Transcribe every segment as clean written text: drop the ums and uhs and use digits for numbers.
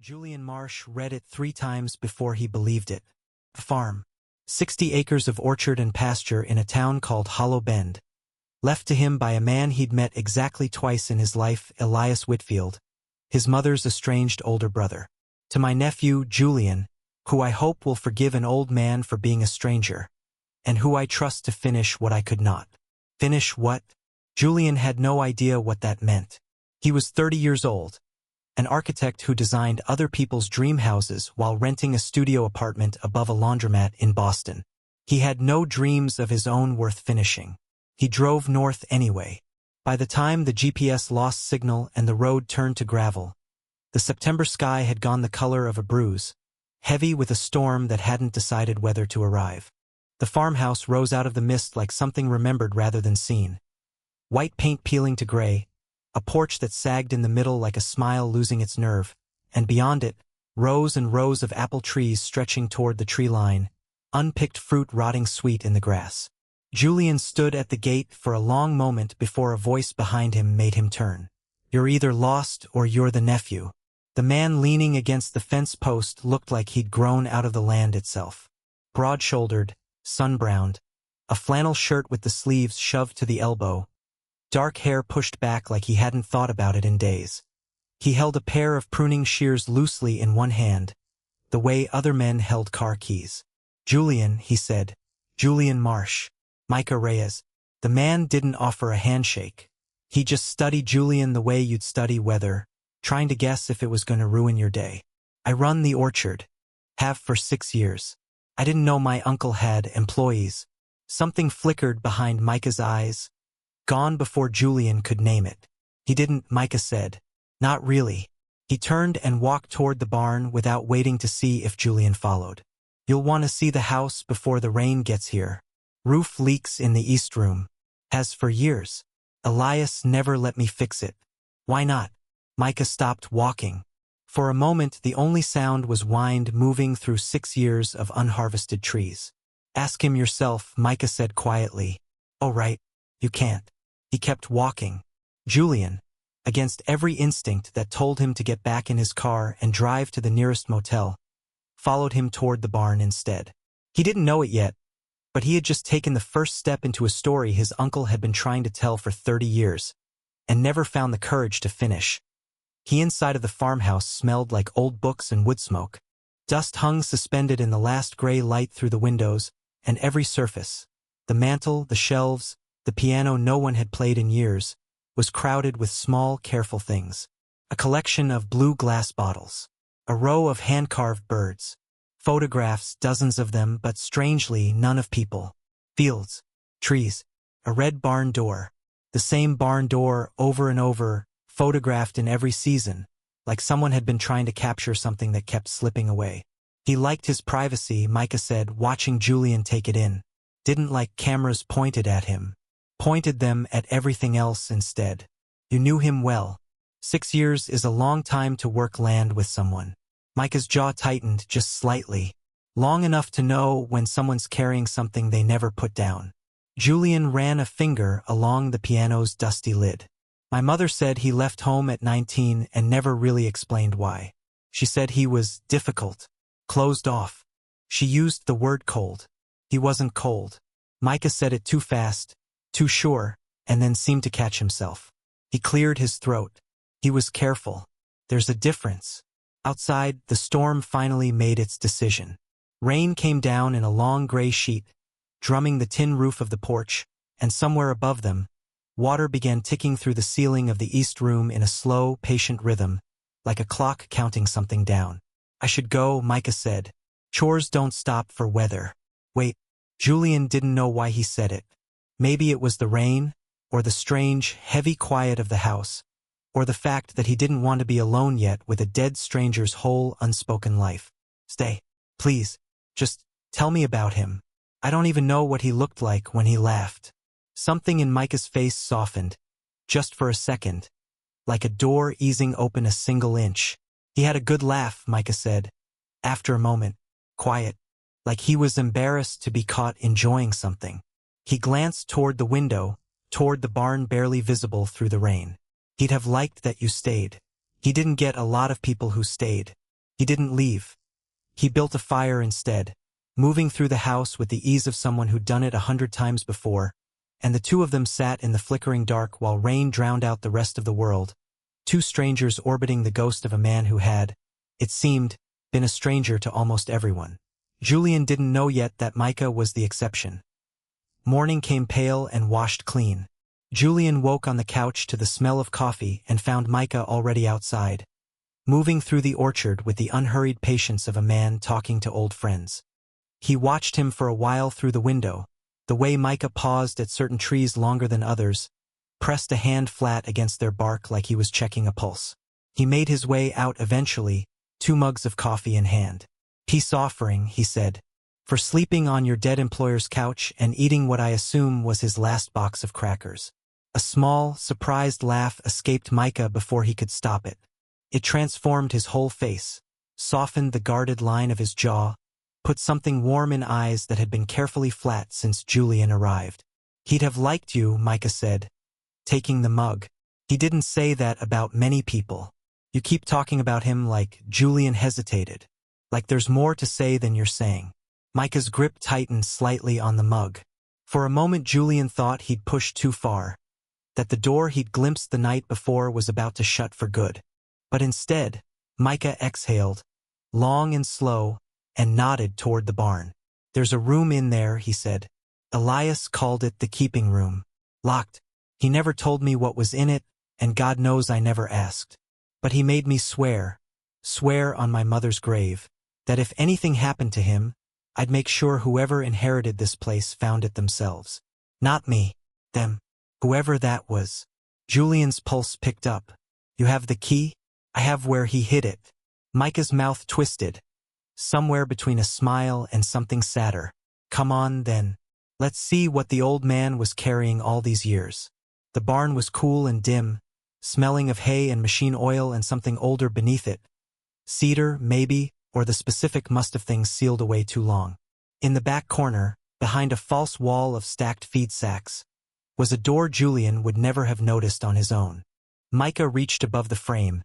Julian Marsh read it 3 times before he believed it. The farm. 60 acres of orchard and pasture in a town called Hollow Bend. Left to him by a man he'd met exactly twice in his life, Elias Whitfield, his mother's estranged older brother. To my nephew, Julian, who I hope will forgive an old man for being a stranger, and who I trust to finish what I could not. Finish what? Julian had no idea what that meant. He was 30 years old, an architect who designed other people's dream houses while renting a studio apartment above a laundromat in Boston. He had no dreams of his own worth finishing. He drove north anyway. By the time the GPS lost signal and the road turned to gravel, the September sky had gone the color of a bruise, heavy with a storm that hadn't decided whether to arrive. The farmhouse rose out of the mist like something remembered rather than seen. White paint peeling to gray, a porch that sagged in the middle like a smile losing its nerve, and beyond it, rows and rows of apple trees stretching toward the tree line, unpicked fruit rotting sweet in the grass. Julian stood at the gate for a long moment before a voice behind him made him turn. "You're either lost or you're the nephew." The man leaning against the fence post looked like he'd grown out of the land itself. Broad-shouldered, sun-browned, a flannel shirt with the sleeves shoved to the elbow, dark hair pushed back like he hadn't thought about it in days. He held a pair of pruning shears loosely in one hand, the way other men held car keys. "Julian," he said. "Julian Marsh. Micah Reyes." The man didn't offer a handshake. He just studied Julian the way you'd study weather, trying to guess if it was going to ruin your day. "I run the orchard. Have for 6 years. I didn't know my uncle had employees." Something flickered behind Micah's eyes, gone before Julian could name it. "He didn't," Micah said. "Not really." He turned and walked toward the barn without waiting to see if Julian followed. "You'll want to see the house before the rain gets here. Roof leaks in the east room. Has for years. Elias never let me fix it." "Why not?" Micah stopped walking. For a moment the only sound was wind moving through 6 years of unharvested trees. "Ask him yourself," Micah said quietly. "Oh right, you can't." He kept walking. Julian, against every instinct that told him to get back in his car and drive to the nearest motel, followed him toward the barn instead. He didn't know it yet, but he had just taken the first step into a story his uncle had been trying to tell for 30 years, and never found the courage to finish. He inside of the farmhouse smelled like old books and wood smoke. Dust hung suspended in the last gray light through the windows, and every surface, the mantel, the shelves, the piano no one had played in years, was crowded with small, careful things. A collection of blue glass bottles. A row of hand-carved birds. Photographs, dozens of them, but strangely none of people. Fields. Trees. A red barn door. The same barn door over and over, photographed in every season, like someone had been trying to capture something that kept slipping away. He liked his privacy, Micah said, watching Julian take it in. Didn't like cameras pointed at him. Pointed them at everything else instead. You knew him well. 6 years is a long time to work land with someone. Micah's jaw tightened just slightly. Long enough to know when someone's carrying something they never put down. Julian ran a finger along the piano's dusty lid. "My mother said he left home at 19 and never really explained why. She said he was difficult. Closed off. She used the word cold. He wasn't cold." Micah said it too fast, too sure, and then seemed to catch himself. He cleared his throat. He was careful. "There's a difference." Outside, the storm finally made its decision. Rain came down in a long gray sheet, drumming the tin roof of the porch, and somewhere above them, water began ticking through the ceiling of the east room in a slow, patient rhythm, like a clock counting something down. "I should go," Micah said. "Chores don't stop for weather." Wait, Julian didn't know why he said it. Maybe it was the rain, or the strange, heavy quiet of the house, or the fact that he didn't want to be alone yet with a dead stranger's whole unspoken life. "Stay, please. Just tell me about him. I don't even know what he looked like when he laughed." Something in Micah's face softened, just for a second, like a door easing open a single inch. "He had a good laugh," Micah said. After a moment, quiet, like he was embarrassed to be caught enjoying something. He glanced toward the window, toward the barn barely visible through the rain. "He'd have liked that you stayed. He didn't get a lot of people who stayed." He didn't leave. He built a fire instead, moving through the house with the ease of someone who'd done it 100 times before, and the two of them sat in the flickering dark while rain drowned out the rest of the world, two strangers orbiting the ghost of a man who had, it seemed, been a stranger to almost everyone. Julian didn't know yet that Micah was the exception. Morning came pale and washed clean. Julian woke on the couch to the smell of coffee and found Micah already outside, moving through the orchard with the unhurried patience of a man talking to old friends. He watched him for a while through the window, the way Micah paused at certain trees longer than others, pressed a hand flat against their bark like he was checking a pulse. He made his way out eventually, 2 mugs of coffee in hand. "Peace offering," he said, "for sleeping on your dead employer's couch and eating what I assume was his last box of crackers." A small, surprised laugh escaped Micah before he could stop it. It transformed his whole face, softened the guarded line of his jaw, put something warm in eyes that had been carefully flat since Julian arrived. "He'd have liked you," Micah said, taking the mug. "He didn't say that about many people. You keep talking about him like..." Julian hesitated. "Like there's more to say than you're saying." Micah's grip tightened slightly on the mug. For a moment Julian thought he'd pushed too far, that the door he'd glimpsed the night before was about to shut for good. But instead, Micah exhaled, long and slow, and nodded toward the barn. "There's a room in there," he said. "Elias called it the keeping room. Locked. He never told me what was in it, and God knows I never asked. But he made me swear on my mother's grave, that if anything happened to him, I'd make sure whoever inherited this place found it themselves. Not me, them. Whoever that was." Julian's pulse picked up. "You have the key?" "I have where he hid it." Micah's mouth twisted, somewhere between a smile and something sadder. "Come on, then. Let's see what the old man was carrying all these years." The barn was cool and dim, smelling of hay and machine oil and something older beneath it. Cedar, maybe, or the specific must have things sealed away too long. In the back corner, behind a false wall of stacked feed sacks, was a door Julian would never have noticed on his own. Micah reached above the frame,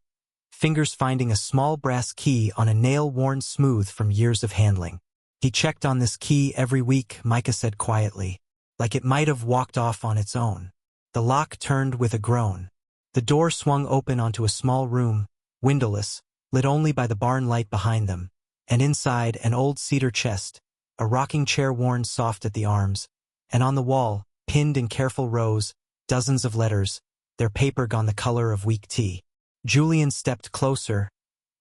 fingers finding a small brass key on a nail worn smooth from years of handling. "He checked on this key every week," Micah said quietly, like it might have walked off on its own. The lock turned with a groan. The door swung open onto a small room, windowless, lit only by the barn light behind them, and inside an old cedar chest, a rocking chair worn soft at the arms, and on the wall, pinned in careful rows, dozens of letters, their paper gone the color of weak tea. Julian stepped closer,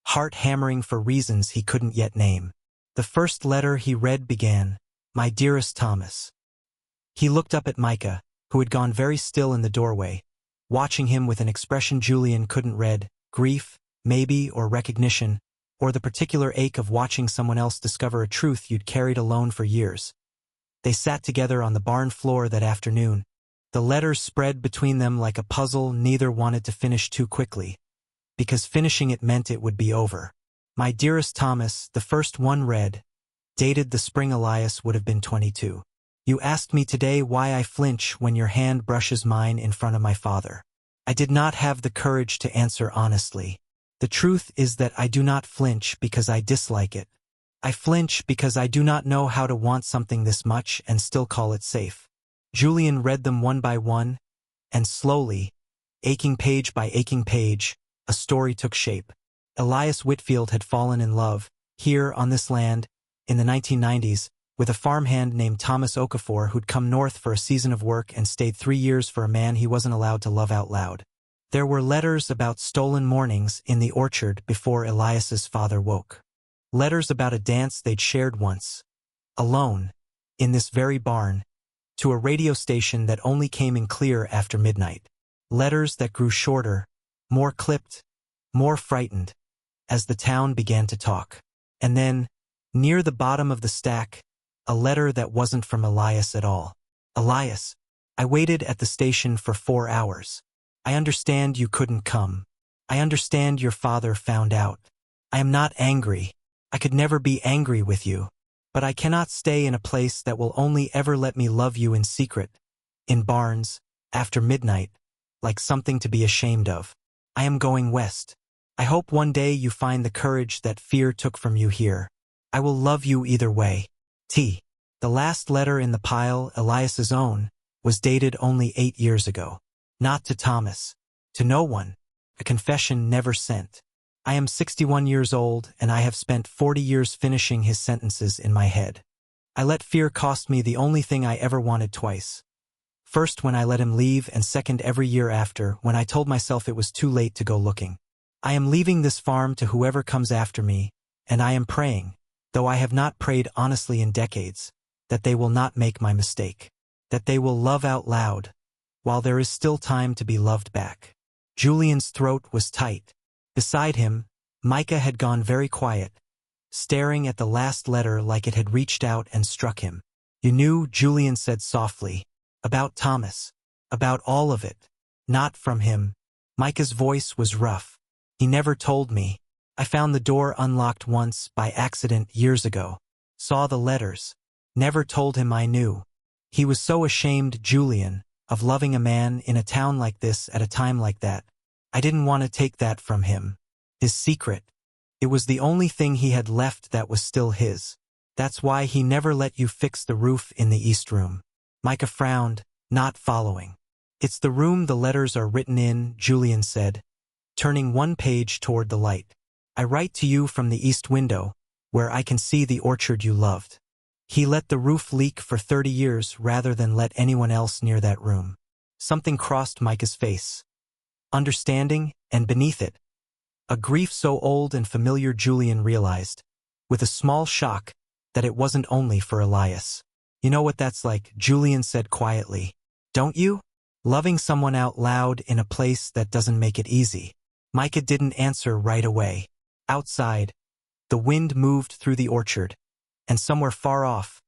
heart hammering for reasons he couldn't yet name. The first letter he read began, "My dearest Thomas." He looked up at Micah, who had gone very still in the doorway, watching him with an expression Julian couldn't read, grief, maybe, or recognition, or the particular ache of watching someone else discover a truth you'd carried alone for years. They sat together on the barn floor that afternoon. The letters spread between them like a puzzle neither wanted to finish too quickly, because finishing it meant it would be over. "My dearest Thomas," the first one read, dated the spring Elias would have been 22. "You asked me today why I flinch when your hand brushes mine in front of my father. I did not have the courage to answer honestly. The truth is that I do not flinch because I dislike it. I flinch because I do not know how to want something this much and still call it safe." Julian read them one by one, and slowly, aching page by aching page, a story took shape. Elias Whitfield had fallen in love, here on this land, in the 1990s, with a farmhand named Thomas Okafor who'd come north for a season of work and stayed 3 years for a man he wasn't allowed to love out loud. There were letters about stolen mornings in the orchard before Elias's father woke. Letters about a dance they'd shared once, alone, in this very barn, to a radio station that only came in clear after midnight. Letters that grew shorter, more clipped, more frightened, as the town began to talk. And then, near the bottom of the stack, a letter that wasn't from Elias at all. "Elias, I waited at the station for 4 hours. I understand you couldn't come. I understand your father found out. I am not angry. I could never be angry with you. But I cannot stay in a place that will only ever let me love you in secret, in barns, after midnight, like something to be ashamed of. I am going west. I hope one day you find the courage that fear took from you here. I will love you either way. T. The last letter in the pile, Elias's own, was dated only 8 years ago. Not to Thomas. To no one. A confession never sent. I am 61 years old, and I have spent 40 years finishing his sentences in my head. I let fear cost me the only thing I ever wanted twice. First when I let him leave, and second every year after, when I told myself it was too late to go looking. I am leaving this farm to whoever comes after me, and I am praying, though I have not prayed honestly in decades, that they will not make my mistake. That they will love out loud, while there is still time to be loved back. Julian's throat was tight. Beside him, Micah had gone very quiet, staring at the last letter like it had reached out and struck him. You knew, Julian said softly. About Thomas. About all of it. Not from him. Micah's voice was rough. He never told me. I found the door unlocked once, by accident, years ago. Saw the letters. Never told him I knew. He was so ashamed, Julian, of loving a man in a town like this at a time like that. I didn't want to take that from him. His secret. It was the only thing he had left that was still his. That's why he never let you fix the roof in the East Room. Micah frowned, not following. It's the room the letters are written in, Julian said, turning one page toward the light. I write to you from the east window, where I can see the orchard you loved. He let the roof leak for 30 years rather than let anyone else near that room. Something crossed Micah's face. Understanding, and beneath it, a grief so old and familiar, Julian realized, with a small shock, that it wasn't only for Elias. You know what that's like, Julian said quietly. Don't you? Loving someone out loud in a place that doesn't make it easy. Micah didn't answer right away. Outside, the wind moved through the orchard, and somewhere far off,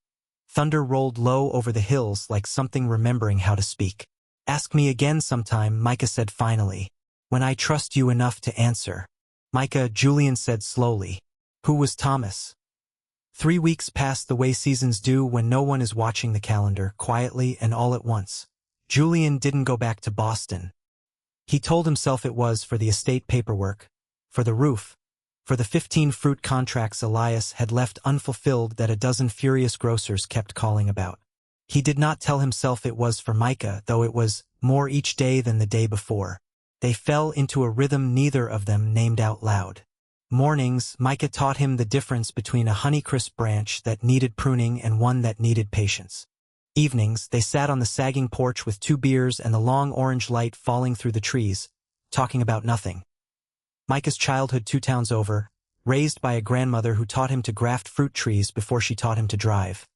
thunder rolled low over the hills like something remembering how to speak. Ask me again sometime, Micah said finally, when I trust you enough to answer. Micah, Julian said slowly. Who was Thomas? 3 weeks passed the way seasons do when no one is watching the calendar, quietly and all at once. Julian didn't go back to Boston. He told himself it was for the estate paperwork, for the roof, for the 15 fruit contracts Elias had left unfulfilled that a dozen furious grocers kept calling about. He did not tell himself it was for Micah, though it was more each day than the day before. They fell into a rhythm neither of them named out loud. Mornings, Micah taught him the difference between a Honeycrisp branch that needed pruning and one that needed patience. Evenings, they sat on the sagging porch with 2 beers and the long orange light falling through the trees, talking about nothing. Micah's childhood 2 towns over, raised by a grandmother who taught him to graft fruit trees before she taught him to drive.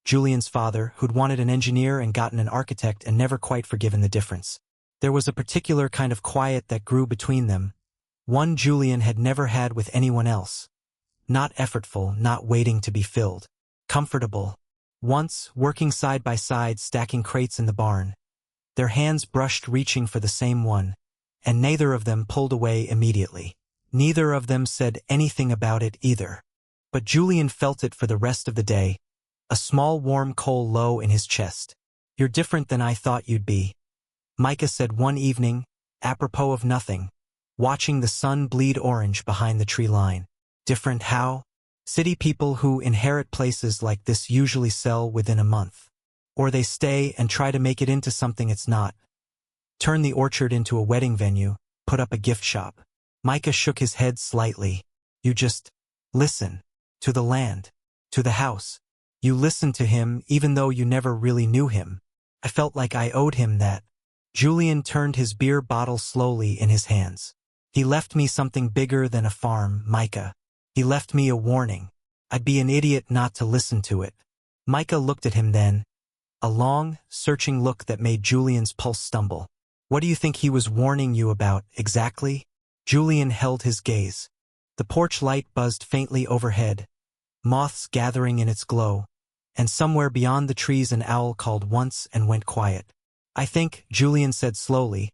Julian's father, who'd wanted an engineer and gotten an architect and never quite forgiven the difference. There was a particular kind of quiet that grew between them, one Julian had never had with anyone else. Not effortful, not waiting to be filled. Comfortable. Once, working side by side stacking crates in the barn, their hands brushed reaching for the same one, and neither of them pulled away immediately. Neither of them said anything about it either. But Julian felt it for the rest of the day, a small warm coal low in his chest. You're different than I thought you'd be, Micah said one evening, apropos of nothing, watching the sun bleed orange behind the tree line. Different how? City people who inherit places like this usually sell within a month. Or they stay and try to make it into something it's not. Turn the orchard into a wedding venue, put up a gift shop. Micah shook his head slightly. You just listen. To the land. To the house. You listen to him even though you never really knew him. I felt like I owed him that. Julian turned his beer bottle slowly in his hands. He left me something bigger than a farm, Micah. He left me a warning. I'd be an idiot not to listen to it. Micah looked at him then, a long, searching look that made Julian's pulse stumble. What do you think he was warning you about, exactly? Julian held his gaze. The porch light buzzed faintly overhead, moths gathering in its glow, and somewhere beyond the trees an owl called once and went quiet. I think, Julian said slowly,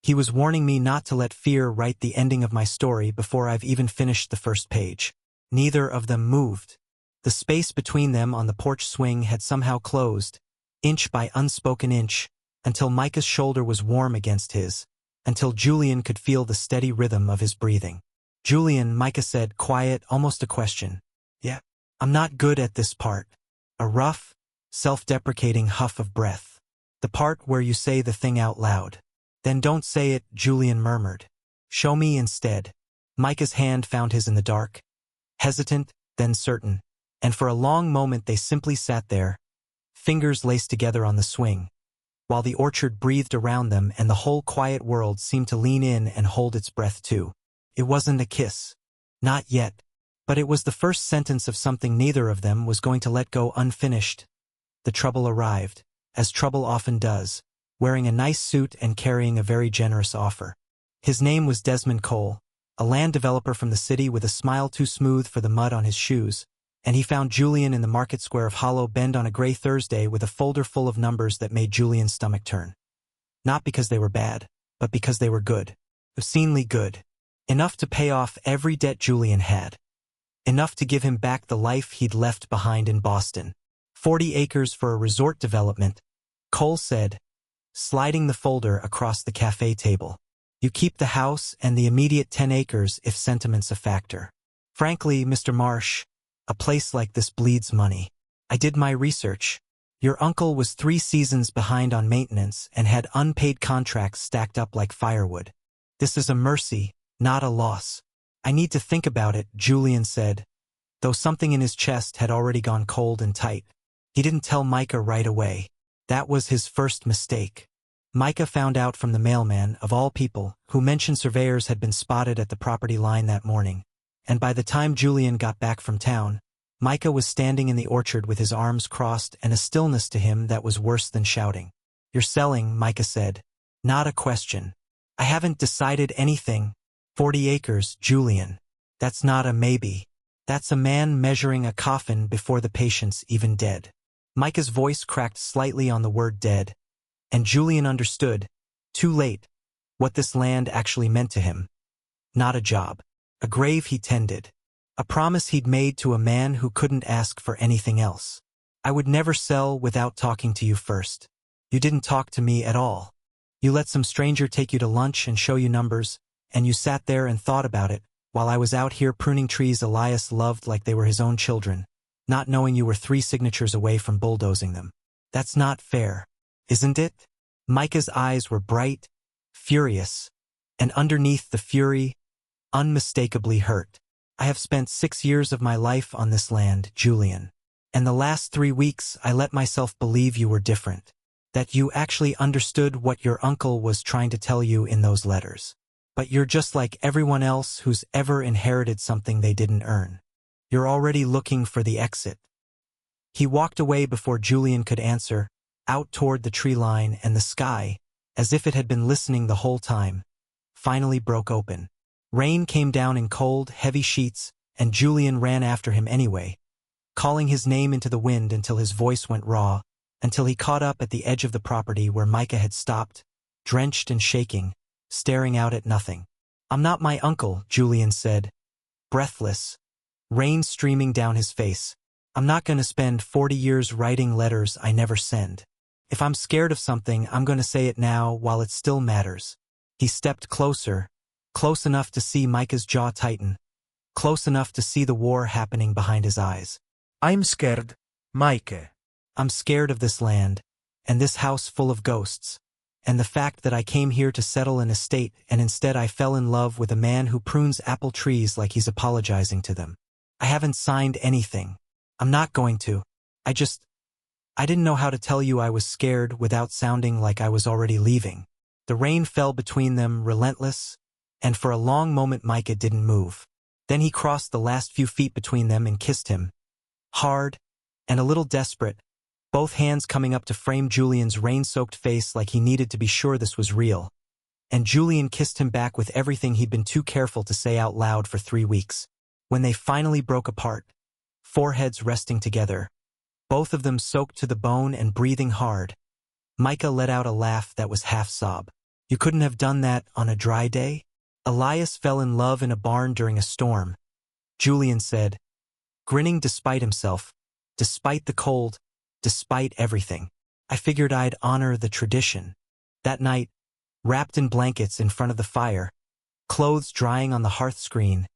he was warning me not to let fear write the ending of my story before I've even finished the first page. Neither of them moved. The space between them on the porch swing had somehow closed, inch by unspoken inch, until Micah's shoulder was warm against his, until Julian could feel the steady rhythm of his breathing. Julian, Micah said, quiet, almost a question. Yeah. I'm not good at this part. A rough, self-deprecating huff of breath. The part where you say the thing out loud. Then don't say it, Julian murmured. Show me instead. Micah's hand found his in the dark. Hesitant, then certain. And for a long moment they simply sat there, fingers laced together on the swing, while the orchard breathed around them and the whole quiet world seemed to lean in and hold its breath too. It wasn't a kiss. Not yet. But it was the first sentence of something neither of them was going to let go unfinished. The trouble arrived, as trouble often does, wearing a nice suit and carrying a very generous offer. His name was Desmond Cole, a land developer from the city with a smile too smooth for the mud on his shoes, and he found Julian in the market square of Hollow Bend on a gray Thursday with a folder full of numbers that made Julian's stomach turn. Not because they were bad, but because they were good. Obscenely good. Enough to pay off every debt Julian had. Enough to give him back the life he'd left behind in Boston. 40 acres for a resort development, Cole said, sliding the folder across the cafe table. You keep the house and the immediate 10 acres if sentiment's a factor. Frankly, Mr. Marsh, a place like this bleeds money. I did my research. Your uncle was 3 seasons behind on maintenance and had unpaid contracts stacked up like firewood. This is a mercy, not a loss. I need to think about it, Julian said, though something in his chest had already gone cold and tight. He didn't tell Micah right away. That was his first mistake. Micah found out from the mailman, of all people, who mentioned surveyors had been spotted at the property line that morning, and by the time Julian got back from town, Micah was standing in the orchard with his arms crossed and a stillness to him that was worse than shouting. You're selling, Micah said. Not a question. I haven't decided anything. 40 acres, Julian. That's not a maybe. That's a man measuring a coffin before the patient's even dead. Micah's voice cracked slightly on the word dead, and Julian understood, too late, what this land actually meant to him. Not a job. A grave he tended. A promise he'd made to a man who couldn't ask for anything else. I would never sell without talking to you first. You didn't talk to me at all. You let some stranger take you to lunch and show you numbers, and you sat there and thought about it, while I was out here pruning trees Elias loved like they were his own children, not knowing you were 3 signatures away from bulldozing them. That's not fair, isn't it? Micah's eyes were bright, furious, and underneath the fury, unmistakably hurt. I have spent 6 years of my life on this land, Julian, and the last 3 weeks I let myself believe you were different, that you actually understood what your uncle was trying to tell you in those letters. But you're just like everyone else who's ever inherited something they didn't earn. You're already looking for the exit. He walked away before Julian could answer, out toward the tree line, and the sky, as if it had been listening the whole time, finally broke open. Rain came down in cold, heavy sheets, and Julian ran after him anyway, calling his name into the wind until his voice went raw, until he caught up at the edge of the property where Micah had stopped, drenched and shaking, staring out at nothing. I'm not my uncle, Julian said, breathless, rain streaming down his face. I'm not going to spend 40 years writing letters I never send. If I'm scared of something, I'm going to say it now while it still matters. He stepped closer, close enough to see Micah's jaw tighten, close enough to see the war happening behind his eyes. I'm scared, Micah. I'm scared of this land, and this house full of ghosts, and the fact that I came here to settle an estate and instead I fell in love with a man who prunes apple trees like he's apologizing to them. I haven't signed anything. I'm not going to. I didn't know how to tell you I was scared without sounding like I was already leaving. The rain fell between them, relentless, and for a long moment Micah didn't move. Then he crossed the last few feet between them and kissed him. Hard, and a little desperate, both hands coming up to frame Julian's rain-soaked face like he needed to be sure this was real. And Julian kissed him back with everything he'd been too careful to say out loud for 3 weeks. When they finally broke apart, foreheads resting together, both of them soaked to the bone and breathing hard, Micah let out a laugh that was half sob. You couldn't have done that on a dry day? Elias fell in love in a barn during a storm, Julian said, grinning despite himself, despite the cold, despite everything. I figured I'd honor the tradition. That night, wrapped in blankets in front of the fire, clothes drying on the hearth screen,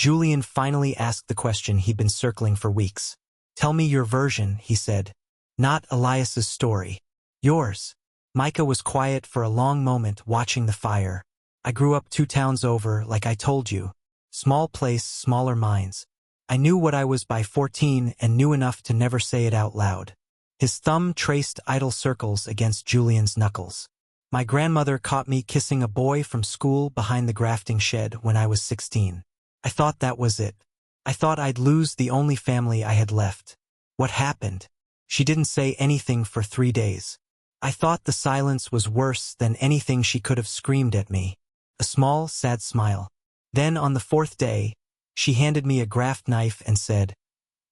Julian finally asked the question he'd been circling for weeks. "Tell me your version," he said. "Not Elias's story. Yours." Micah was quiet for a long moment, watching the fire. "I grew up 2 towns over, like I told you. Small place, smaller minds. I knew what I was by 14 and knew enough to never say it out loud." His thumb traced idle circles against Julian's knuckles. "My grandmother caught me kissing a boy from school behind the grafting shed when I was 16. I thought that was it. I thought I'd lose the only family I had left. What happened? She didn't say anything for 3 days. I thought the silence was worse than anything she could have screamed at me." A small, sad smile. "Then on the 4th day, she handed me a graft knife and said,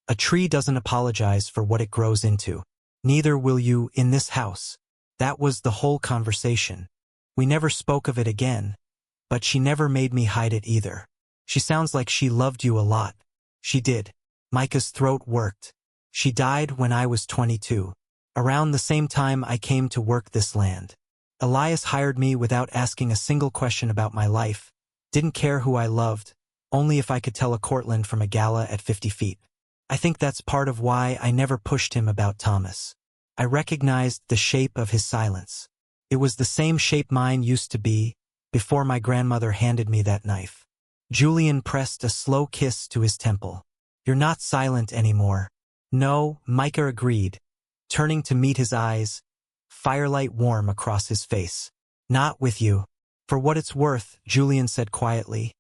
'A tree doesn't apologize for what it grows into. Neither will you in this house.' That was the whole conversation. We never spoke of it again, but she never made me hide it either. She sounds like she loved you a lot." "She did." Micah's throat worked. "She died when I was 22. Around the same time I came to work this land. Elias hired me without asking a single question about my life. Didn't care who I loved, only if I could tell a Cortland from a gala at 50 feet. I think that's part of why I never pushed him about Thomas. I recognized the shape of his silence. It was the same shape mine used to be before my grandmother handed me that knife." Julian pressed a slow kiss to his temple. "You're not silent anymore." "No," Micah agreed, turning to meet his eyes, firelight warm across his face. "Not with you." "For what it's worth," Julian said quietly,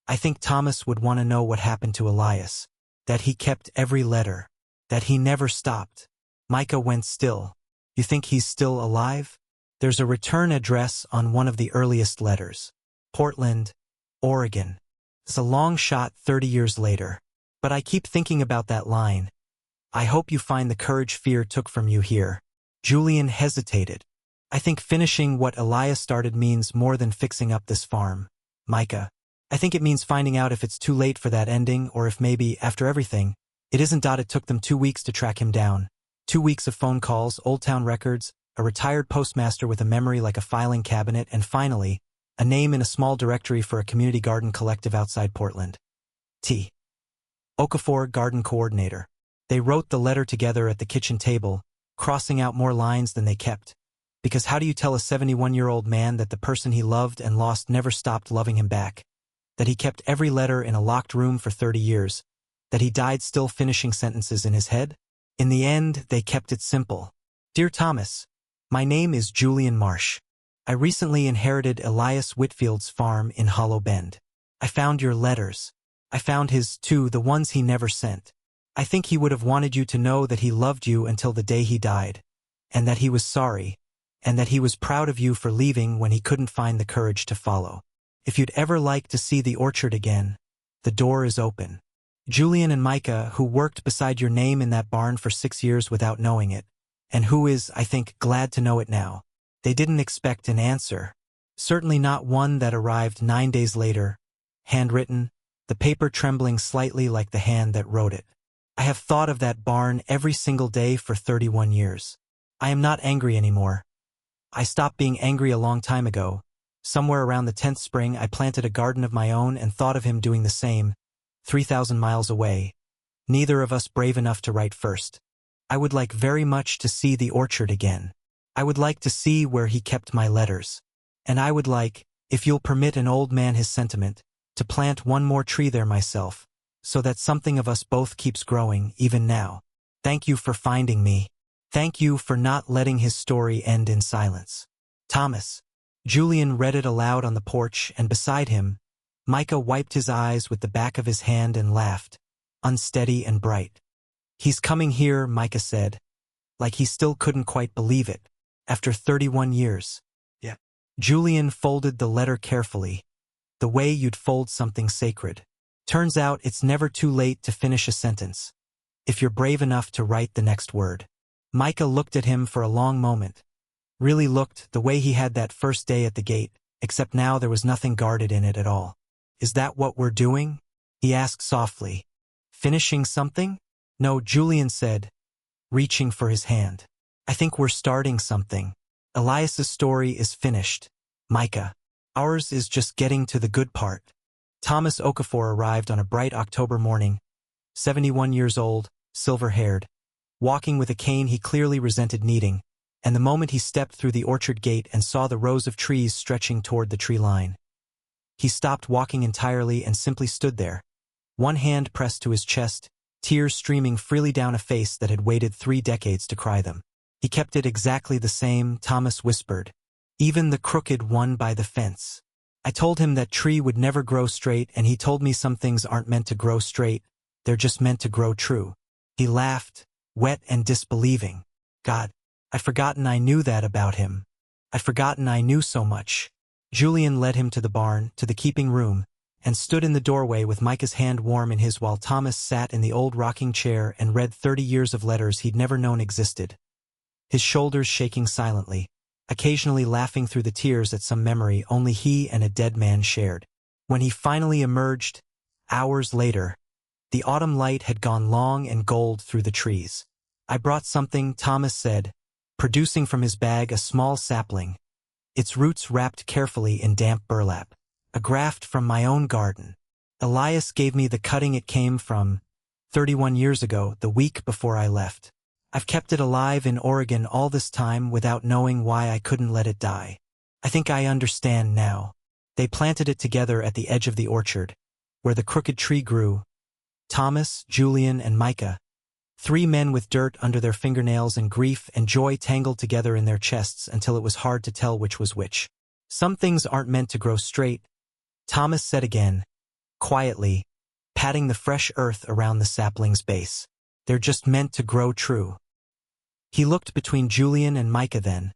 "I think Thomas would want to know what happened to Elias. That he kept every letter. That he never stopped." Micah went still. "You think he's still alive?" "There's a return address on one of the earliest letters. Portland, Oregon. It's a long shot 30 years later. But I keep thinking about that line. I hope you find the courage fear took from you here." Julian hesitated. "I think finishing what Elias started means more than fixing up this farm, Micah. I think it means finding out if it's too late for that ending, or if maybe, after everything, it isn't. It took them 2 weeks to track him down. 2 weeks of phone calls, Old Town records, a retired postmaster with a memory like a filing cabinet, and finally, a name in a small directory for a community garden collective outside Portland. T. Okafor, garden coordinator. They wrote the letter together at the kitchen table, crossing out more lines than they kept. Because how do you tell a 71-year-old man that the person he loved and lost never stopped loving him back? That he kept every letter in a locked room for 30 years? That he died still finishing sentences in his head? In the end, they kept it simple. "Dear Thomas, my name is Julian Marsh. I recently inherited Elias Whitfield's farm in Hollow Bend. I found your letters. I found his, too, the ones he never sent. I think he would have wanted you to know that he loved you until the day he died, and that he was sorry, and that he was proud of you for leaving when he couldn't find the courage to follow. If you'd ever like to see the orchard again, the door is open." Julian and Micah, who worked beside your name in that barn for 6 years without knowing it, and who is, I think, glad to know it now. They didn't expect an answer. Certainly not one that arrived 9 days later, handwritten, the paper trembling slightly like the hand that wrote it. "I have thought of that barn every single day for 31 years. I am not angry anymore. I stopped being angry a long time ago. Somewhere around the 10th spring I planted a garden of my own and thought of him doing the same, 3,000 miles away. Neither of us brave enough to write first. I would like very much to see the orchard again. I would like to see where he kept my letters. And I would like, if you'll permit an old man his sentiment, to plant one more tree there myself, so that something of us both keeps growing, even now. Thank you for finding me. Thank you for not letting his story end in silence. Thomas." Julian read it aloud on the porch, and beside him, Micah wiped his eyes with the back of his hand and laughed, unsteady and bright. "He's coming here," Micah said, like he still couldn't quite believe it, after 31 years. "Yeah." Julian folded the letter carefully, the way you'd fold something sacred. "Turns out it's never too late to finish a sentence, if you're brave enough to write the next word." Micah looked at him for a long moment. Really looked the way he had that first day at the gate, except now there was nothing guarded in it at all. "Is that what we're doing?" he asked softly. "Finishing something?" "No," Julian said, reaching for his hand. "I think we're starting something. Elias's story is finished, Micah. Ours is just getting to the good part. Thomas Okafor arrived on a bright October morning, 71 years old, silver-haired. Walking with a cane he clearly resented needing, and the moment he stepped through the orchard gate and saw the rows of trees stretching toward the tree line, he stopped walking entirely and simply stood there, one hand pressed to his chest, tears streaming freely down a face that had waited 3 decades to cry them. He kept it exactly the same, Thomas whispered. Even the crooked one by the fence. I told him that tree would never grow straight, and he told me some things aren't meant to grow straight, they're just meant to grow true. He laughed, wet and disbelieving. God, I'd forgotten I knew that about him. I'd forgotten I knew so much. Julian led him to the barn, to the keeping room, and stood in the doorway with Micah's hand warm in his while Thomas sat in the old rocking chair and read 30 years of letters he'd never known existed. His shoulders shaking silently, occasionally laughing through the tears at some memory only he and a dead man shared. When he finally emerged, hours later, the autumn light had gone long and gold through the trees. I brought something, Thomas said, producing from his bag a small sapling, its roots wrapped carefully in damp burlap. A graft from my own garden. Elias gave me the cutting it came from 31 years ago, the week before I left. I've kept it alive in Oregon all this time without knowing why I couldn't let it die. I think I understand now. They planted it together at the edge of the orchard, where the crooked tree grew. Thomas, Julian, and Micah, 3 men with dirt under their fingernails and grief and joy tangled together in their chests until it was hard to tell which was which. Some things aren't meant to grow straight, Thomas said again, quietly, patting the fresh earth around the sapling's base. They're just meant to grow true. He looked between Julian and Micah then.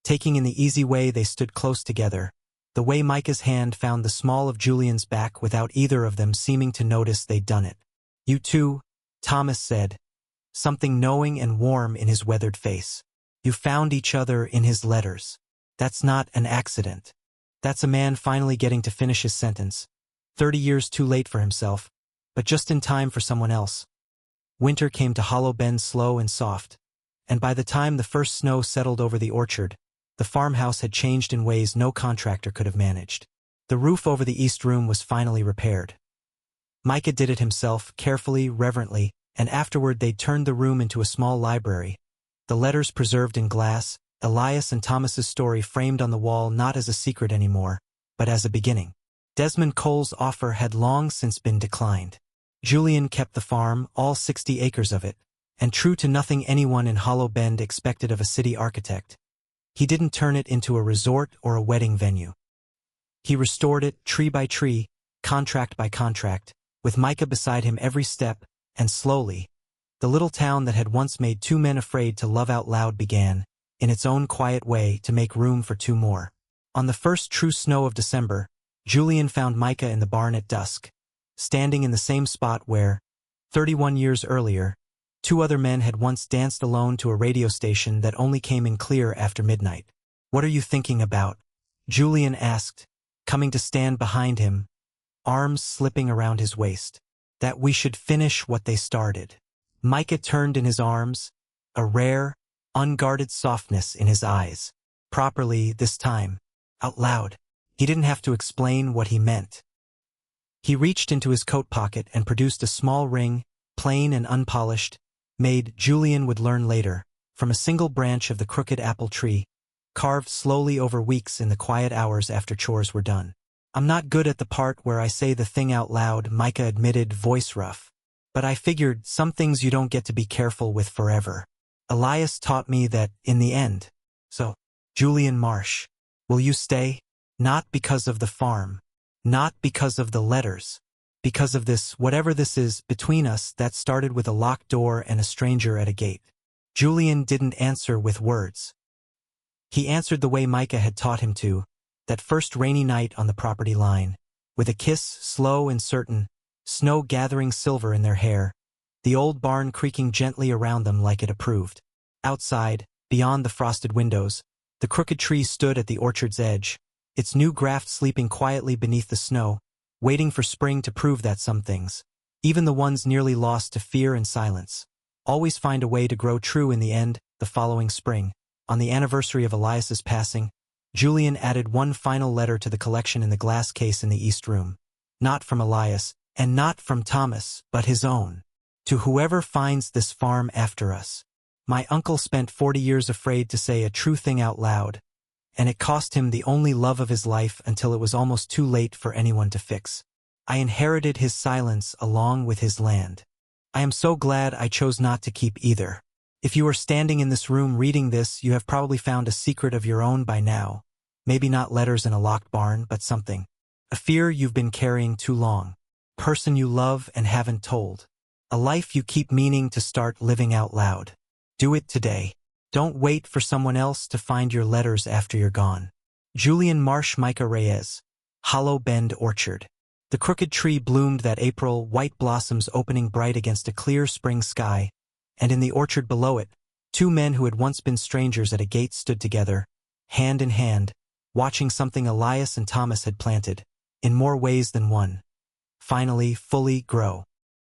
Taking in the easy way they stood close together, the way Micah's hand found the small of Julian's back without either of them seeming to notice they'd done it. You two, Thomas said, something knowing and warm in his weathered face. You found each other in his letters. That's not an accident. That's a man finally getting to finish his sentence. 30 years too late for himself, but just in time for someone else. Winter came to Hollow Bend slow and soft, and by the time the first snow settled over the orchard, the farmhouse had changed in ways no contractor could have managed. The roof over the east room was finally repaired. Micah did it himself, carefully, reverently, and afterward they turned the room into a small library, the letters preserved in glass, Elias and Thomas's story framed on the wall not as a secret anymore, but as a beginning. Desmond Cole's offer had long since been declined. Julian kept the farm, all 60 acres of it, and true to nothing anyone in Hollow Bend expected of a city architect. He didn't turn it into a resort or a wedding venue. He restored it, tree by tree, contract by contract, with Micah beside him every step, and slowly, the little town that had once made 2 men afraid to love out loud began, in its own quiet way, to make room for 2 more. On the first true snow of December, Julian found Micah in the barn at dusk, standing in the same spot where, 31 years earlier, 2 other men had once danced alone to a radio station that only came in clear after midnight. What are you thinking about? Julian asked, coming to stand behind him, arms slipping around his waist. That we should finish what they started. Micah turned in his arms, a rare, unguarded softness in his eyes. Properly, this time. Out loud. He didn't have to explain what he meant. He reached into his coat pocket and produced a small ring, plain and unpolished, made, Julian would learn later, from a single branch of the crooked apple tree, carved slowly over weeks in the quiet hours after chores were done. I'm not good at the part where I say the thing out loud, Micah admitted, voice rough. But I figured some things you don't get to be careful with forever. Elias taught me that, in the end. So, Julian Marsh, will you stay? Not because of the farm. Not because of the letters. Because of this, whatever this is, between us, that started with a locked door and a stranger at a gate. Julian didn't answer with words. He answered the way Micah had taught him to, that first rainy night on the property line, with a kiss, slow and certain, snow gathering silver in their hair, the old barn creaking gently around them like it approved. Outside, beyond the frosted windows, the crooked tree stood at the orchard's edge, its new graft sleeping quietly beneath the snow, waiting for spring to prove that some things, even the ones nearly lost to fear and silence, always find a way to grow true in the end. The following spring, on the anniversary of Elias's passing, Julian added one final letter to the collection in the glass case in the East Room. not from Elias, and not from Thomas, but his own. To whoever finds this farm after us. My uncle spent 40 years afraid to say a true thing out loud, and it cost him the only love of his life until it was almost too late for anyone to fix. I inherited his silence along with his land. I am so glad I chose not to keep either. If you are standing in this room reading this, you have probably found a secret of your own by now. Maybe not letters in a locked barn, but something. A fear you've been carrying too long. Person you love and haven't told. A life you keep meaning to start living out loud. Do it today. Don't wait for someone else to find your letters after you're gone. Julian Marsh Micah Reyes. Hollow Bend Orchard. The crooked tree bloomed that April, white blossoms opening bright against a clear spring sky, and in the orchard below it, two men who had once been strangers at a gate stood together, hand in hand, watching something Elias and Thomas had planted, in more ways than one, finally fully grow.